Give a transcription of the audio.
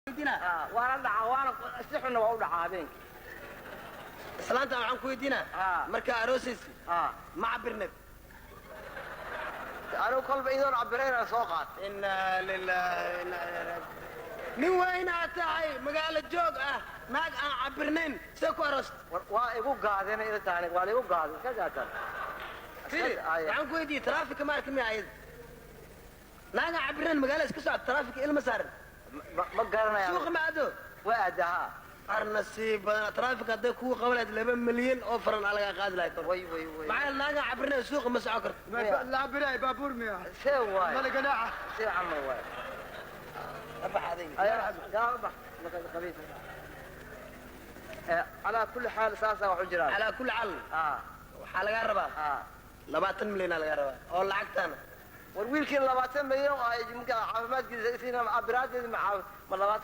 كويدينا وانا دعوانا سحنا وأودع هذين سلامتا waxaan ku weydiinaa marka aroosiisi ma cabirnad أنا كل بعيدون عبرينا سوقات inna lillahi nin weyna tahay magaalo joog ah maag aan cabirnayn soo ku arost وإيقو قاعدين إذا تاني وإيقو قاعدين كذا كذا waxaan ku weydiiyey traafika ma arkay ayad naaga cabirnayn magaalo iska socod traafika ilma saaran ما قالنا يا suuqa ma ado وأدها arnasiib badan traafika haday kugu qabaleed 2 milyan oo faran alaga qaadi lahayd وي maxaa naaga cabirnayn suuqa ma socon karto لا براي بابور مياه سوى ملك ناعة سوى عمر واي أبح هذه يا أبح خبيث على كل حال ساسة وحجرات على كل عل waxaa laga rabaa 20 milyan laga rabaa oo lacagtana والويل كان 20 مليون ممكن عافمات كذا سينا عبرات مع 20